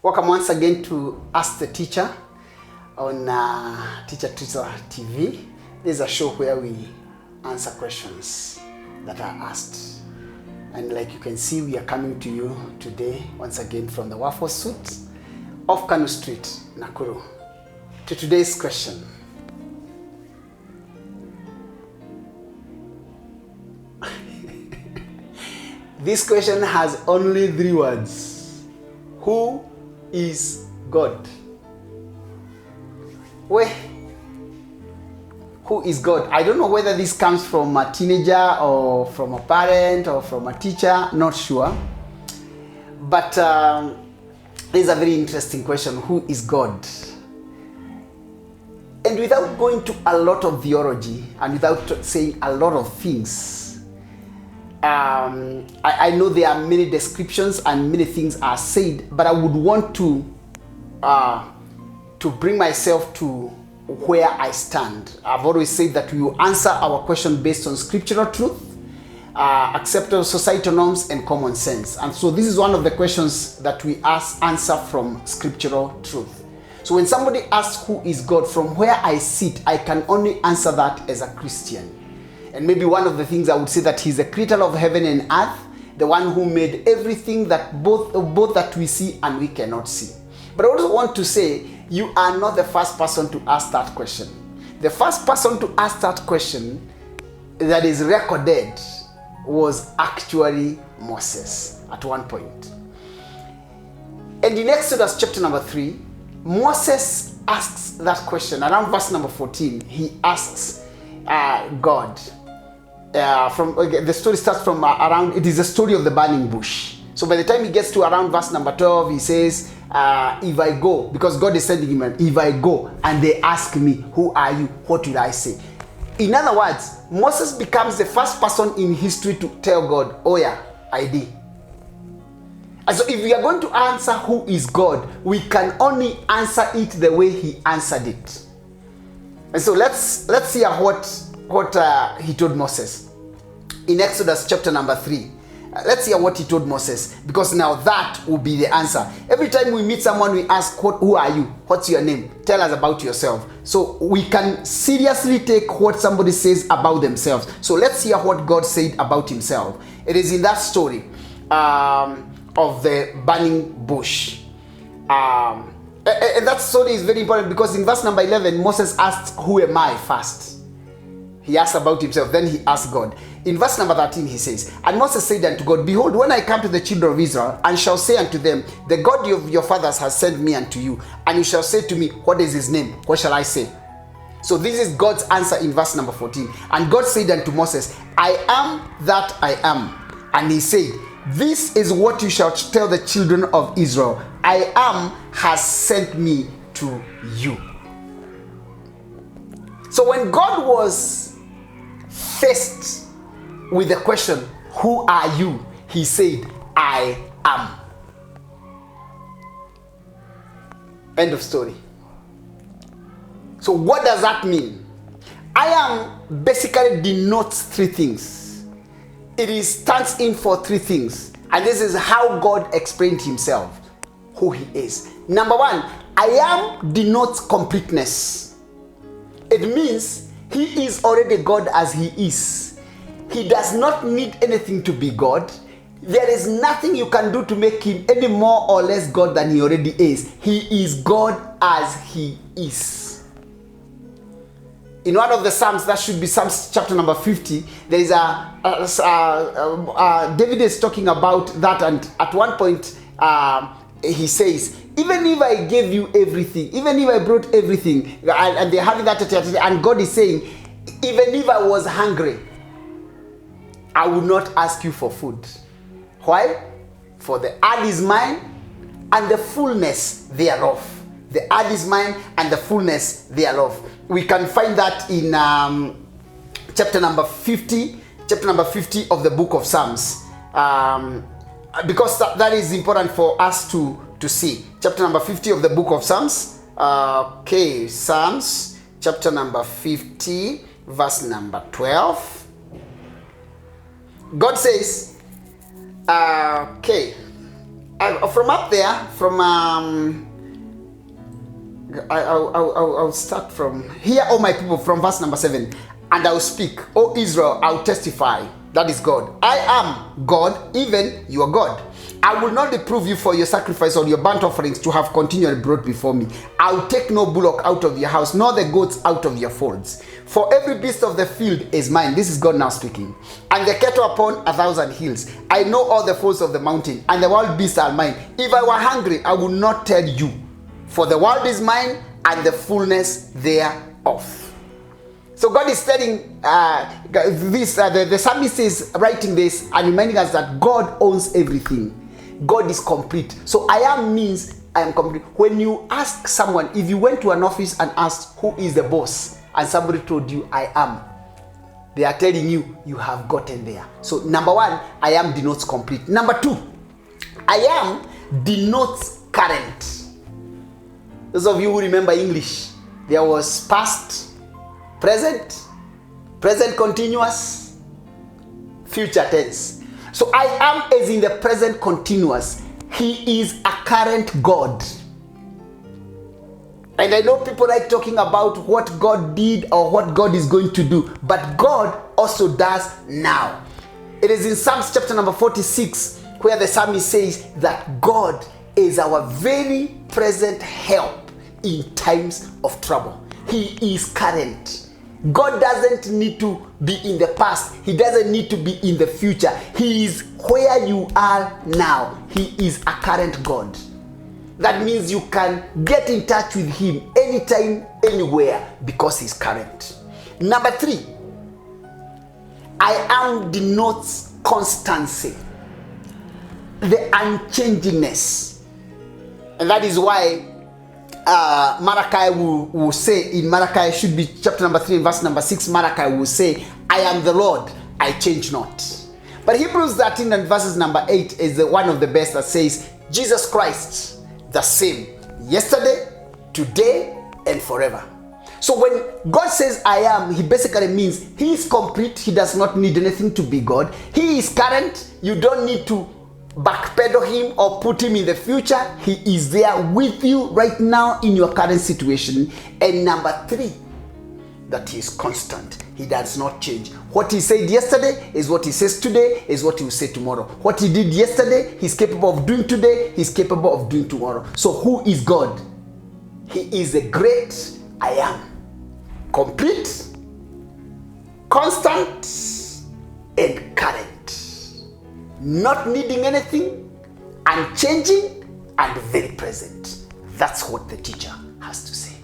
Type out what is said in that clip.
Welcome once again to Ask the Teacher on Teacher Twitter TV. This is a show where we answer questions that are asked. And like you can see, we are coming to you today once again from the Waffle Suit off Kanu Street, Nakuru. To today's question. This question has only 3 words. Who is God? Wait. Who is God? I don't know whether this comes from a teenager or from a parent or from a teacher, not sure. But this is a very interesting question. Who is God? And without going to a lot of theology and without saying a lot of things, I know there are many descriptions and many things are said, but I would want to bring myself to where I stand. I've always said that we will answer our question based on scriptural truth, acceptable societal norms, and common sense. And so this is one of the questions that we answer from scriptural truth. So when somebody asks who is God, from where I sit, I can only answer that as a Christian. And maybe one of the things I would say that he's the creator of heaven and earth, the one who made everything that both that we see and we cannot see. But I also want to say, you are not the first person to ask that question. The first person to ask that question that is recorded was actually Moses at one point. And in Exodus chapter number 3, Moses asks that question. Around verse number 14, he asks God. The story starts from around, it is the story of the burning bush. So by the time he gets to around verse number 12, he says, if I go, because God is sending him, if I go and they ask me, who are you? What will I say? In other words, Moses becomes the first person in history to tell God, oh yeah, I did. And so if we are going to answer who is God, we can only answer it the way he answered it. And so let's hear what he told Moses in Exodus chapter number 3. Let's hear what he told Moses, because now that will be the answer. Every time we meet someone, we ask, who are you? What's your name? Tell us about yourself. So we can seriously take what somebody says about themselves. So let's hear what God said about himself. It is in that story of the burning bush. And that story is very important because in verse number 11, Moses asked, who am I first? He asked about himself, then he asked God. In verse number 13, he says, and Moses said unto God, behold, when I come to the children of Israel, and shall say unto them, the God of your fathers has sent me unto you, and you shall say to me, what is his name? What shall I say? So this is God's answer in verse number 14. And God said unto Moses, I am that I am. And he said, this is what you shall tell the children of Israel. I am has sent me to you. So when God was faced with the question, who are you? He said, I am. End of story. So what does that mean? I am basically denotes 3 things. It stands in for 3 things. And this is how God explained himself, who he is. Number 1, I am denotes completeness. It means he is already God as he is. He does not need anything to be God. There is nothing you can do to make him any more or less God than he already is. He is God as he is. In one of the Psalms, that should be Psalms chapter number 50, there is David is talking about that, and at one point he says, even if I gave you everything, even if I brought everything, and they're having that, and God is saying, even if I was hungry, I would not ask you for food. Why? For the earth is mine and the fullness thereof. The earth is mine and the fullness thereof. We can find that in chapter number 50 of the book of Psalms. Because that is important for us to see. Chapter number 50 of the book of Psalms. Psalms chapter number 50, verse number 12. God says, from up there, from I'll start from here, O my people, from verse number 7. And I'll speak, O Israel, I'll testify. That is God. I am God, even your God. I will not reprove you for your sacrifice or your burnt offerings to have continually brought before me. I will take no bullock out of your house, nor the goats out of your folds. For every beast of the field is mine. This is God now speaking. And the cattle upon 1,000 hills. I know all the folds of the mountain, and the wild beasts are mine. If I were hungry, I would not tell you. For the world is mine, and the fullness thereof. So God is telling the psalmist is writing this and reminding us that God owns everything. God is complete. So I am means I am complete. When you ask someone, if you went to an office and asked who is the boss, and somebody told you I am, they are telling you you have gotten there. So number one, I am denotes complete. Number two, I am denotes current. Those of you who remember English, there was past, present, present continuous, future tense. So I am is in the present continuous. He is a current God. And I know people like talking about what God did or what God is going to do, but God also does now. It is in Psalms chapter number 46 where the psalmist says that God is our very present help in times of trouble. He is current. God doesn't need to be in the past. He doesn't need to be in the future. He is where you are now. He is a current God. That means you can get in touch with him anytime, anywhere, because he's current. Number three, I am denotes constancy, the unchangingness. And that is why Malachi will say in Malachi, should be chapter number 3 verse number 6, Malachi will say, I am the Lord, I change not. But Hebrews 13 and verses number 8 is the one of the best that says, Jesus Christ, the same yesterday, today, and forever. So when God says I am, he basically means he is complete. He does not need anything to be God. He is current. You don't need to backpedal him or put him in the future. He is there with you right now in your current situation. And number three, that he is constant. He does not change. What he said yesterday is what he says today, is what he will say tomorrow. What he did yesterday, he's capable of doing today, he's capable of doing tomorrow. So who is God? He is a great I am. Complete, constant, and current. Not needing anything, unchanging, and very present. That's what the teacher has to say.